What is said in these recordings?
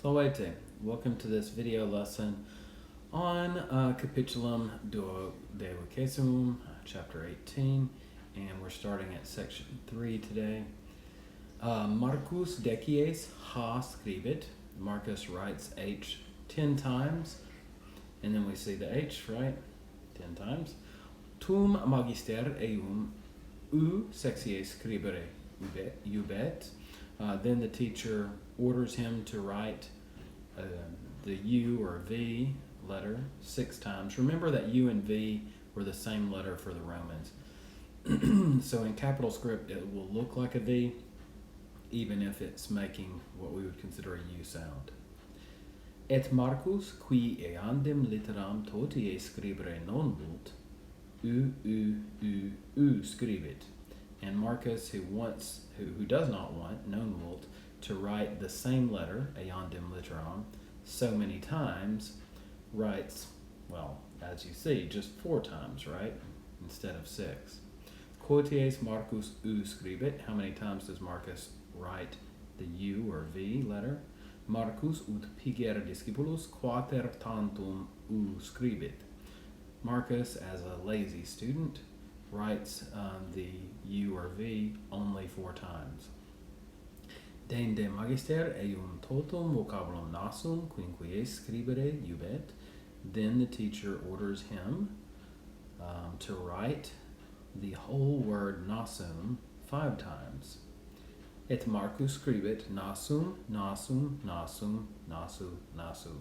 Salvete, welcome to this video lesson on Capitulum Duodecimum, chapter 18, and we're starting at section 3 today. Marcus Decies ha scribit. Marcus writes H 10 times, and then we see the H, right? 10 times. Tum magister eum u sexie scribere ubet. Then the teacher orders him to write the U or V letter 6 times. Remember that U and V were the same letter for the Romans. So in capital script, it will look like a V, even if it's making what we would consider a U sound. Et Marcus, qui eandem litteram totie scribere non vult, u scribit. And Marcus, who does not want, non vult, to write the same letter, eandem litteram, so many times, writes, well, as you see, just 4 times, right? Instead of 6. Quoties Marcus u scribit. How many times does Marcus write the U or V letter? Marcus ut piger discipulus quater tantum u scribit. Marcus, as a lazy student, writes the U or V only 4 times. Dende magister eum totum vocabulum nasum quinque scribere ubet. Then the teacher orders him to write the whole word nasum 5 times. Et Marcus scribit nasum, nasum, nasum, nasu, nasu.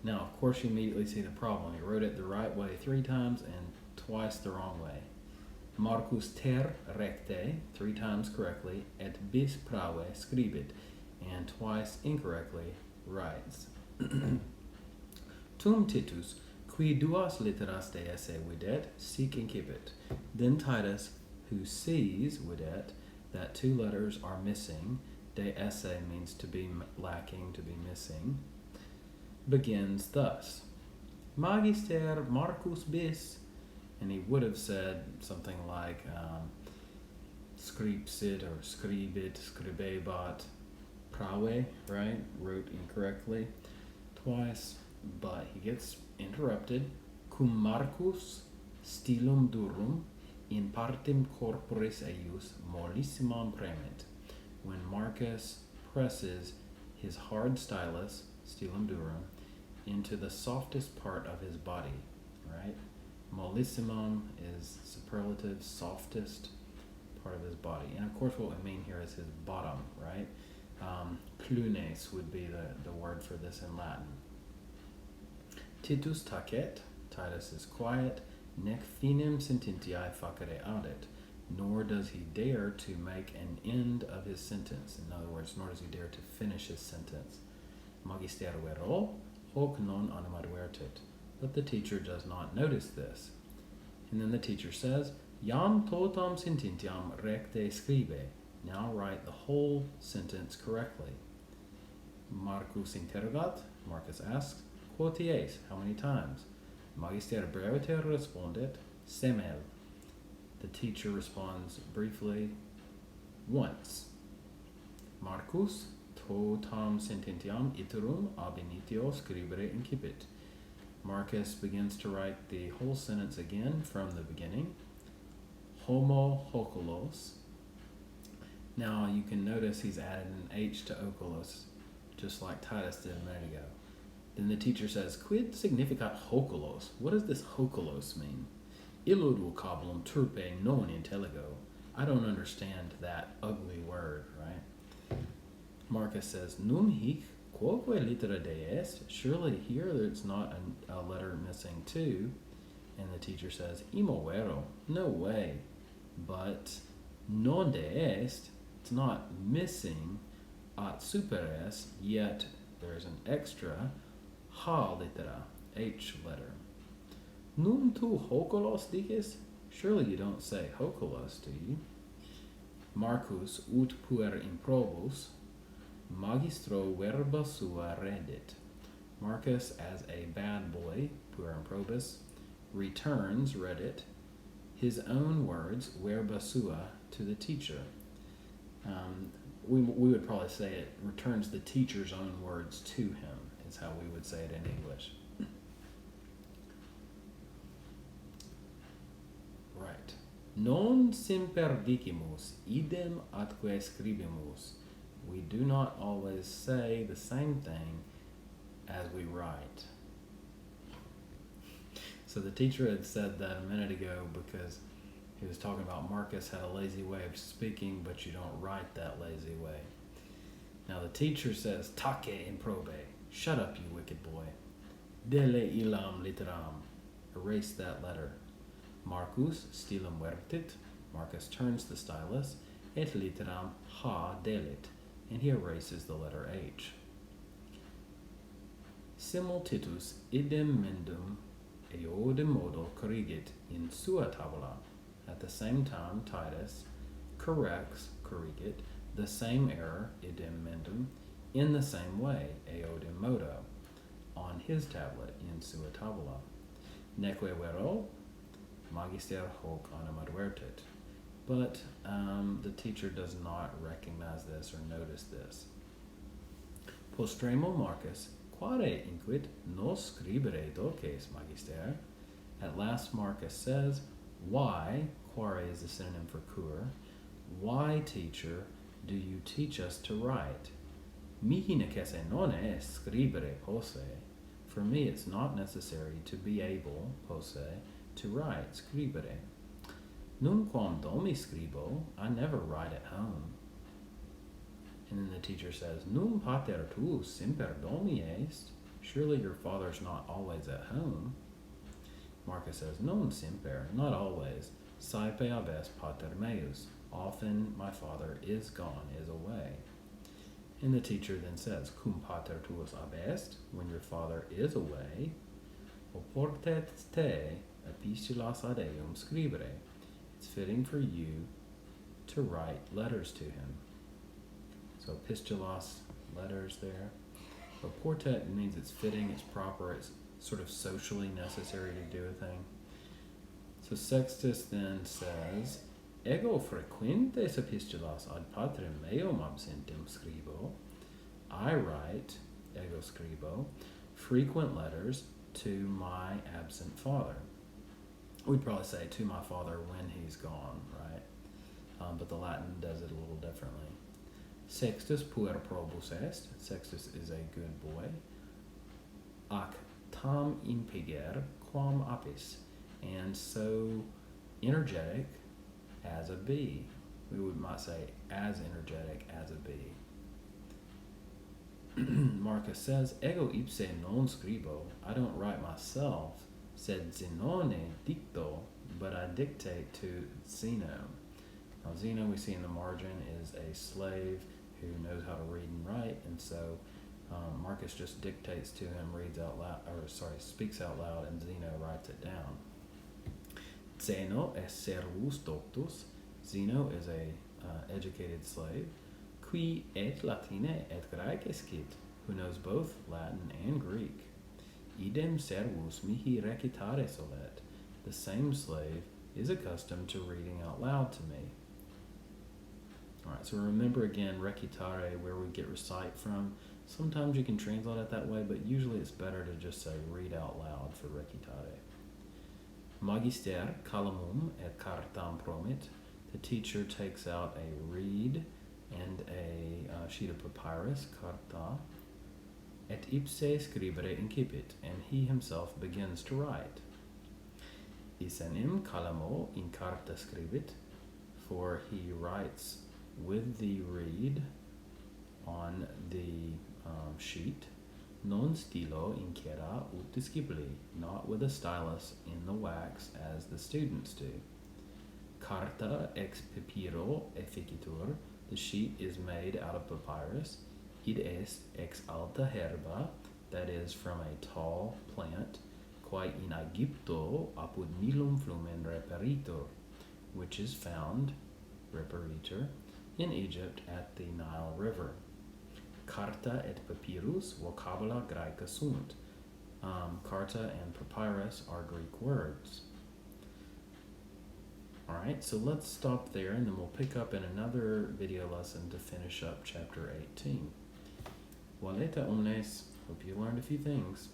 Now, of course, you immediately see the problem. He wrote it the right way 3 times and twice the wrong way. Marcus ter recte, 3 times correctly, et bis prave scribit, and twice incorrectly writes. Tum Titus, qui duas litteras de esse videt, sic incipit. Then Titus, who sees videt, that 2 letters are missing, de esse means to be lacking, to be missing, begins thus. Magister Marcus bis. And he would have said something like scripsit or scribit, scribebat, prave, right? Wrote incorrectly twice, but he gets interrupted. Cum Marcus stilum durum in partem corporis eius mollissimam premit. When Marcus presses his hard stylus, stilum durum, into the softest part of his body, right? Mollissimum is superlative, softest part of his body. And of course what we mean here is his bottom, right? Clunes would be the word for this in Latin. Titus tacet, Titus is quiet, nec finem sententiae facere audet, nor does he dare to make an end of his sentence. In other words, nor does he dare to finish his sentence. Magister vero, hoc non animadvertit. But the teacher does not notice this. And then the teacher says, Jam totam sententiam recte scribe. Now write the whole sentence correctly. Marcus interrogat. Marcus asks, Quoties, how many times? Magister breviter respondet, semel. The teacher responds briefly, once. Marcus totam sententiam iterum ab initio scribere incipit. Marcus begins to write the whole sentence again from the beginning. Homo hokulos. Now you can notice he's added an H to oculos, just like Titus did a minute ago. Then the teacher says, Quid significat hokulos? What does this hokulos mean? Illud vocabulum turpe non intelligo. I don't understand that ugly word, right? Marcus says, Num hic quoque littera de est, surely here there's not a letter missing too. And the teacher says, imo vero, no way. But non de est, it's not missing, at super est, yet there's an extra, ha littera, H letter. Num tu hokulos dices? Surely you don't say hokulos, do you? Marcus ut puer improbus, magistro verba sua redit. Marcus, as a bad boy, puer improbus, returns, redit, his own words, verba sua, to the teacher. we would probably say it returns the teacher's own words to him, is how we would say it in English. Right. Non semper dicimus, idem atque scribimus. We do not always say the same thing as we write. So the teacher had said that a minute ago because he was talking about Marcus had a lazy way of speaking, but you don't write that lazy way. Now the teacher says, "Take improbe." Shut up, you wicked boy. Dele illam litteram. Erase that letter. Marcus stilum vertit. Marcus turns the stylus. Et litteram ha delit. And he erases the letter H. Simultitus idem mendum eodem modo corrigit in sua tabula. At the same time, Titus corrigit, the same error, idem mendum, in the same way, eodem modo, on his tablet, in sua tabula. Neque vero, magister hoc anima advertit. But the teacher does not recognize this or notice this. Postremo Marcus, quare inquit nos scribere doces, magister. At last Marcus says, why, quare is the synonym for cur, why, teacher, do you teach us to write? Mihi necesse non est scribere posse. For me it's not necessary to be able, posse, to write, scribere. Nunquam domi scribo, I never write at home. And then the teacher says, Num pater tuus semper domi est. Surely your father's not always at home. Marcus says, non semper, not always. Saepe abest pater meus. Often my father is gone, is away. And the teacher then says, cum pater tuus abest, when your father is away, oportet te epistulas ad eum scribere. It's fitting for you to write letters to him. So epistulas, letters there. Oportet means it's fitting, it's proper, it's sort of socially necessary to do a thing. So Sextus then says, Ego frequentes epistulas ad patrem meum absentem scribo. I write, ego scribo, frequent letters to my absent father. We'd probably say to my father when he's gone, right? But the Latin does it a little differently. Sextus puer probus est. Sextus is a good boy. Ac tam impiger quam apis. And so energetic as a bee. We might say as energetic as a bee. Marcus says, Ego ipse non scribo. I don't write myself, sed Zenone dicto, but I dictate to Zeno. Now Zeno, we see in the margin, is a slave who knows how to read and write, and so Marcus just dictates to him, speaks out loud, and Zeno writes it down. Zeno est servus doctus. Zeno is a educated slave. Qui et Latine et Graece scit, who knows both Latin and Greek. Idem servus mihi recitare solet. The same slave is accustomed to reading out loud to me. Alright, so remember again, recitare, where we get recite from. Sometimes you can translate it that way, but usually it's better to just say read out loud for recitare. Magister calamum et cartam promit. The teacher takes out a reed and a sheet of papyrus, carta, et ipse scribere incipit, and he himself begins to write. Isenim calamo in carta scribit, for he writes with the reed on the sheet, non stilo in cera ut discipuli, not with a stylus in the wax as the students do. Carta ex papiro efficitur, the sheet is made out of papyrus. Id est ex alta herba, that is from a tall plant, quae in Aegypto apud Nilum flumen reperitur, which is found, reperitur, in Egypt at the Nile River. Carta et papyrus vocabula Graeca sunt. Carta and papyrus are Greek words. Alright, so let's stop there and then we'll pick up in another video lesson to finish up chapter 18. Waleta omnes, hope you learned a few things.